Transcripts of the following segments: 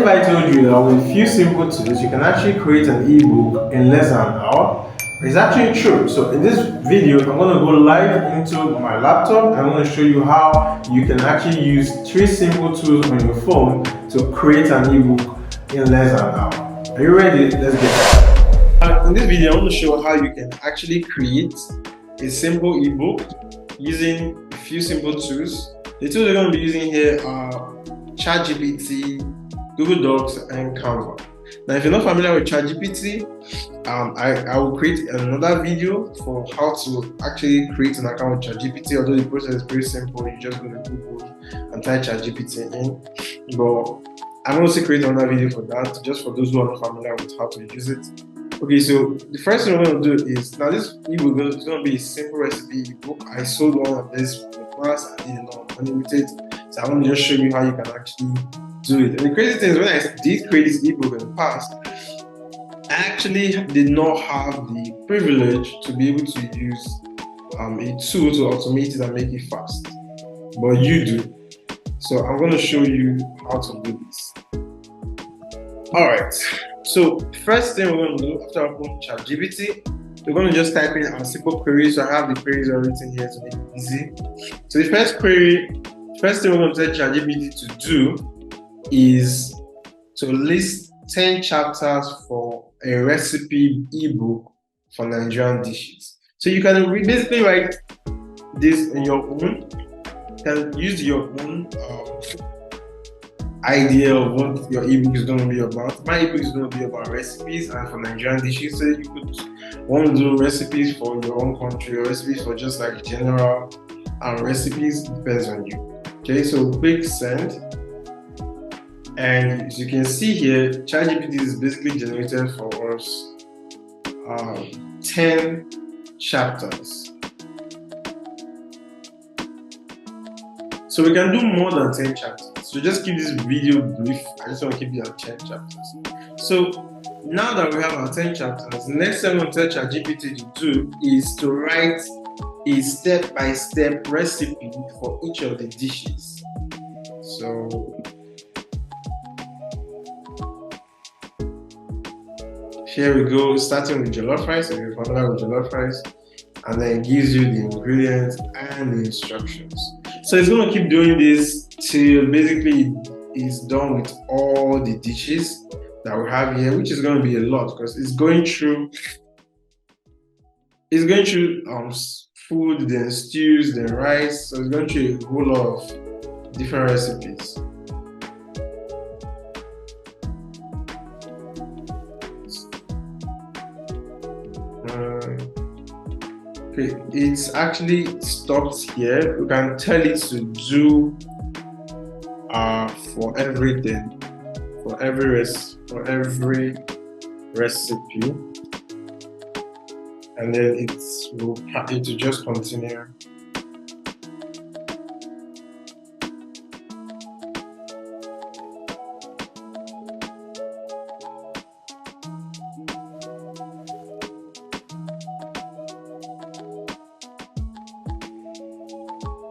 if I told you that with a few simple tools, you can actually create an ebook in less than an hour? It's actually true. So in this video, I'm going to go live into my laptop and I'm going to show you how you can actually use 3 simple tools on your phone to create an ebook in less than an hour. Are you ready? Let's get started. In this video, I want to show how you can actually create a simple ebook using a few simple tools. The tools we're going to be using here are ChatGPT, Google Docs, and Canva. Now, if you're not familiar with ChatGPT, I will create another video for how to actually create an account with ChatGPT. Although the process is very simple, you just go to Google and type ChatGPT in. But I'm also creating another video for that, just for those who are not familiar with how to use it. Okay, so the first thing we're going to do is, now this ebook is going to be a simple recipe ebook. I sold one of this in the past. I did unlimited, so I want to just show you how you can actually do it. And the crazy thing is, when I did create this ebook in the past, I actually did not have the privilege to be able to use a tool to automate it and make it fast, but you do. So I'm going to show you how to do this. Alright, so first thing we're going to do after I open ChatGPT, we're going to just type in our simple query. So I have the queries all written here to make it easy. So the first thing we're going to tell ChatGPT to do is to list 10 chapters for a recipe ebook for Nigerian dishes. So you can basically write this in your own. You can use your own idea of what your ebook is going to be about. My ebook is going to be about recipes and for Nigerian dishes. So you could want to do recipes for your own country or recipes for just like general recipes. Depends on you. Okay, so click send. And as you can see here, ChatGPT is basically generated for us 10 chapters. So we can do more than 10 chapters. So just keep this video brief. I just want to keep it at 10 chapters. So now that we have our 10 chapters, the next thing I'm going to tell ChatGPT to do is to write a step-by-step recipe for each of the dishes. So here we go, starting with jollof rice. If you're familiar with jollof rice, and then it gives you the ingredients and the instructions. So it's going to keep doing this till basically it's done with all the dishes that we have here, which is going to be a lot because it's going through food, then stews, then rice. So it's going through a whole lot of different recipes. Okay, it's actually stopped here. We can tell it to do for everything, for every recipe, and then it will just continue.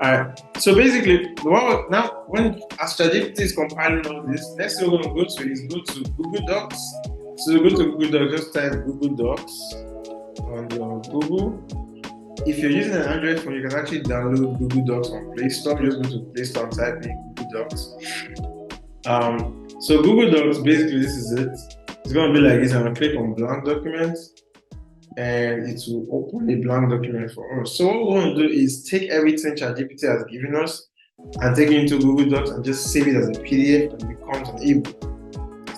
Alright, so basically, now when ChatGPT is compiling all this, next thing we're going to go to is go to Google Docs. So go to Google Docs, just type Google Docs on your Google. If you're using an Android phone, you can actually download Google Docs on Play Store. Just go to Play Store and type in Google Docs. So Google Docs, basically this is it. It's going to be like this. I'm going to click on blank document, and it will open a blank document for us. So what we want to do is take everything ChatGPT has given us and take it into Google Docs and just save it as a PDF and it becomes an ebook.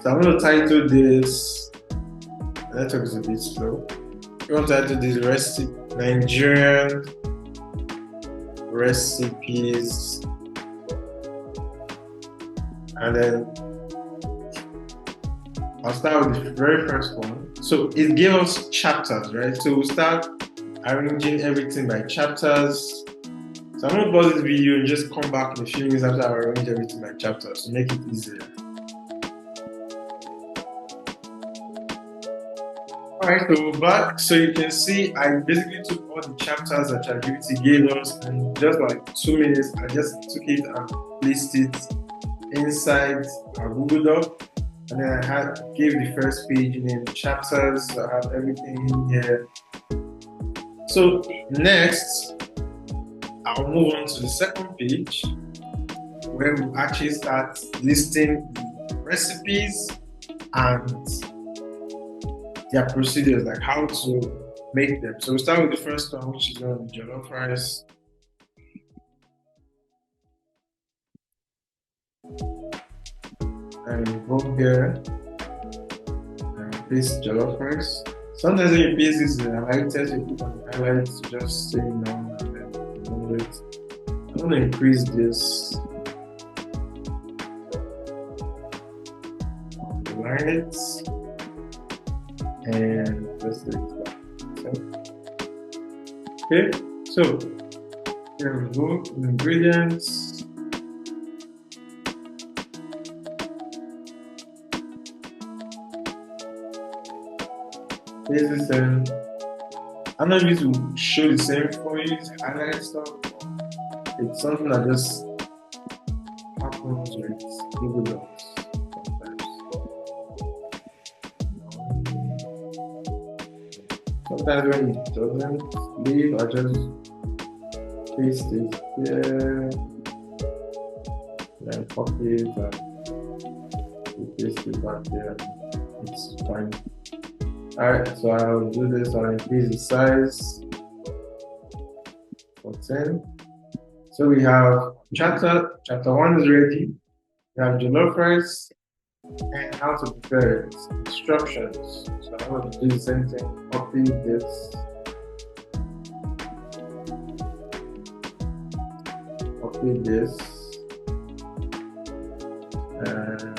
So I'm going to title this, network is a bit slow. We're going to title this Nigerian recipes, and then I'll start with the very first one. So it gave us chapters, right? So we'll start arranging everything by chapters. So I'm going to pause this video and just come back in a few minutes after I arrange everything by chapters to make it easier. Alright, so we're back. So you can see I basically took all the chapters that ChatGPT gave us, and just like 2 minutes, I just took it and placed it inside our Google Doc. And then gave the first page name chapters, so I have everything in here. So next, I'll move on to the second page where we actually start listing the recipes and their procedures, like how to make them. So we start with the first one, which is going to be jollof rice. And go here and paste jollof rice. Sometimes when you paste this in highlighted, you put on highlights to just say no and then move it. I'm going to increase this, align it, and paste it back. Okay, so here we go. Ingredients. Paste this in. I'm not going to show the same for you, highlight stuff. It's something that just happens with Google Docs sometimes. Sometimes when it doesn't leave, I just paste it here, then copy it and paste it back here. It's fine. Alright, so I'll do this. I'll increase the size for 10. So we have chapter 1 is ready. We have jollof rice and how to prepare it. Instructions. So I'm going to do the same thing. Copy this. Copy this. And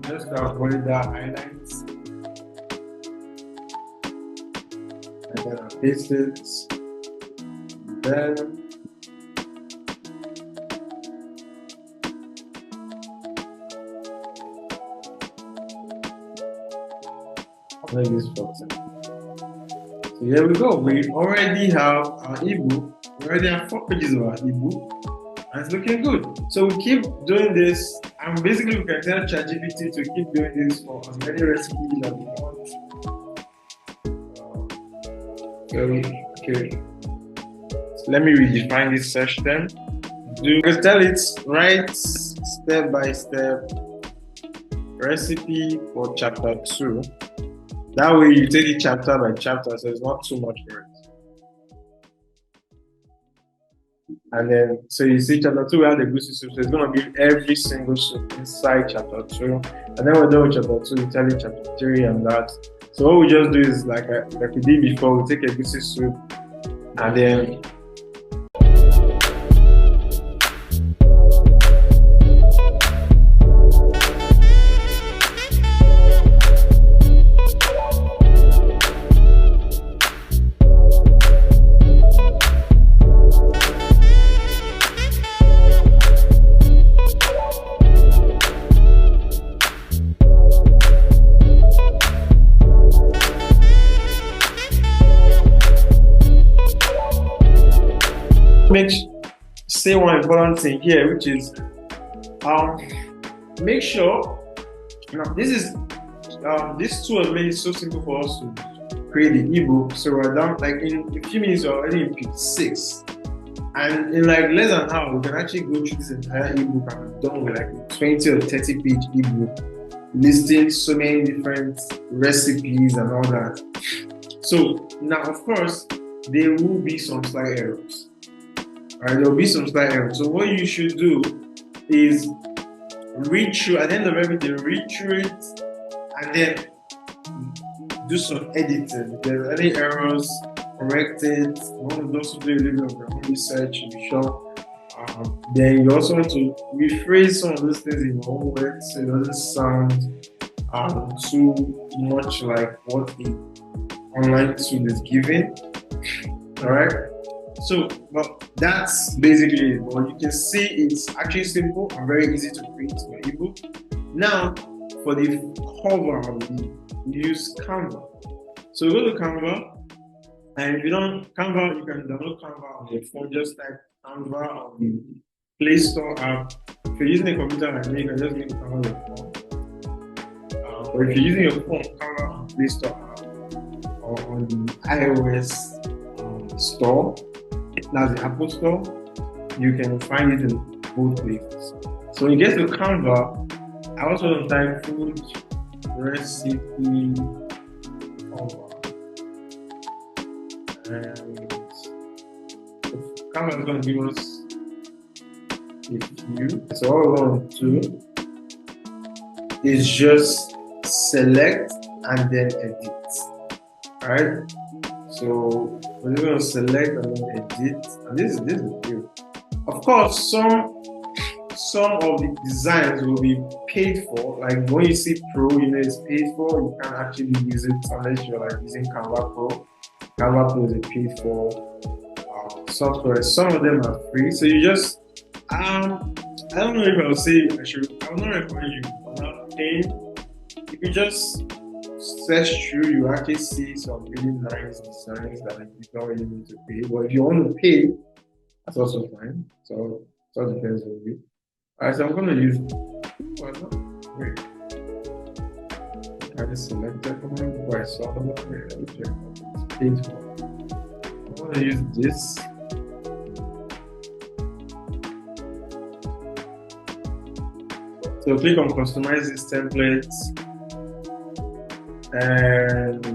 just to avoid the highlights, and then I paste it. Then I'll use 14. So here we go. We already have our ebook. We already have 4 pages of our ebook. And it's looking good. So we keep doing this, and basically we can tell ChatGPT to keep doing this for as many recipes as we want. Okay. So let me redefine this search term. You can tell it write step by step recipe for chapter 2. That way you take it chapter by chapter, so it's not too much for it. And then, so you see chapter 2, we have the goosey soup, so it's going to give every single soup inside chapter 2. And then we're done with chapter 2, we tell you chapter 3 and that. So what we just do is, like we did before, we take a goosey soup and then say one important thing here, which is make sure this tool has made it so simple for us to create the ebook. So we're down, like in a few minutes we're already in page 6, and in like less than an hour we can actually go through this entire ebook and we're done with like a 20 or 30 page ebook listing so many different recipes and all that. So now of course there will be some slight errors. Alright, there will be some slight errors. So what you should do is read through, at the end of everything, read through it and then do some editing. If there's any errors, correct it. You want to also do a little bit of your own research to be sure. Then you also want to rephrase some of those things in your own words so it doesn't sound too much like what the online tool is giving. Alright? So, but that's basically it. But you can see it's actually simple and very easy to create your ebook. Now, for the cover, we use Canva. So go to Canva, and if you don't Canva, you can download Canva on your phone. Just type Canva on the Play Store app. If you're using a computer like me, you can just make Canva on your phone. Or if you're using your phone, Canva on Play Store app or on the iOS store, that's the Apple Store, you can find it in both places. So when you get to Canva, I also want to type food recipe Canva. And Canva is going to give us a few. So all we're going to do is just select and then edit. Alright? So we're going to select and then edit. And this is good. Of course, some of the designs will be paid for. Like when you see Pro, it's paid for. You can actually use it unless you're like using Canva Pro. Canva Pro is a paid for software. Some of them are free. So you just I don't know if I would say I will not recommend you not paying. If you just search through, you actually see some really nice designs that you don't really need to pay. But if you want to pay, that's also fine. So it all depends on you. Alright, so I'm gonna use wait. I just selected one before I saw the one. Let me check. I'm gonna use this. So click on customize this template and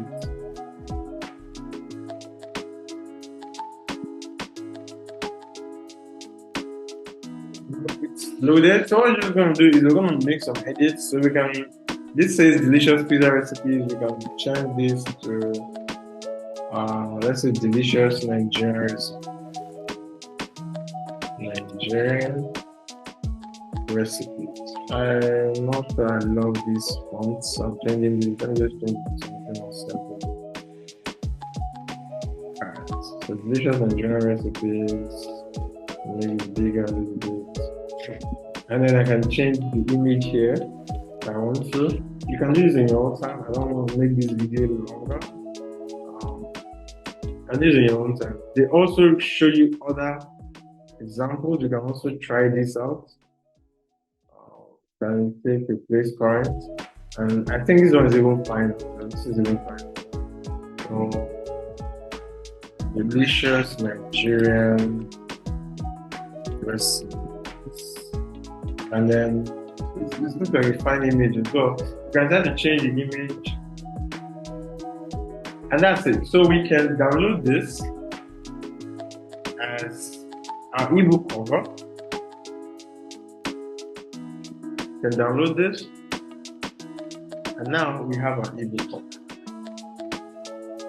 it's loaded. So what you're going to do is we're going to make some edits. So we can, this says delicious pizza recipes. We can change this to let's say delicious Nigerian recipes. I'm not sure I love these fonts. I'm changing this. Let me just change it to something more simple. Alright, so delicious Nigerian recipes. Maybe bigger a little bit. And then I can change the image here if I want to. You can do this in your own time. I don't want to make this video longer. And this in your own time. They also show you other examples. You can also try this out. Can take replace current, and I think this one is even fine. This is even fine. So delicious Nigerian recipes, and then this looks like a fine image as well. You can try to change the image, and that's it. So we can download this as our ebook cover. Can download this, and now we have our ebook cover.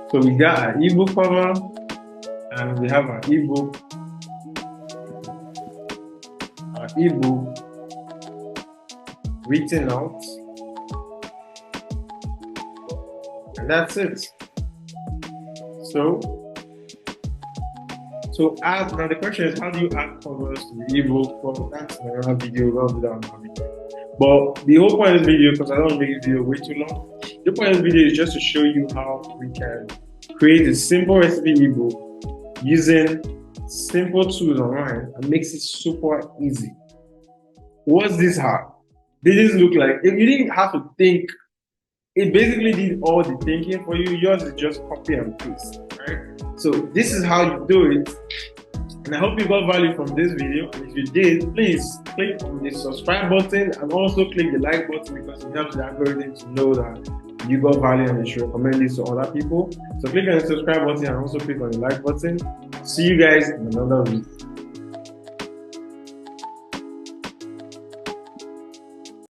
So we got our ebook cover, and we have our ebook written out, and that's it. So add, now the question is, how do you add covers to the ebook? Well, that's another video. We'll do that on our video. But the whole point of this video, because I don't make this video way too long, the point of this video is just to show you how we can create a simple recipe ebook using simple tools online and makes it super easy. What's this hard? They just look like, if you didn't have to think, it basically did all the thinking for you. Yours is just copy and paste, right? So this is how you do it. And I hope you got value from this video. And if you did, please click on the subscribe button and also click the like button, because it helps the algorithm to know that you got value and you should recommend this to other people. So click on the subscribe button and also click on the like button. See you guys in another video.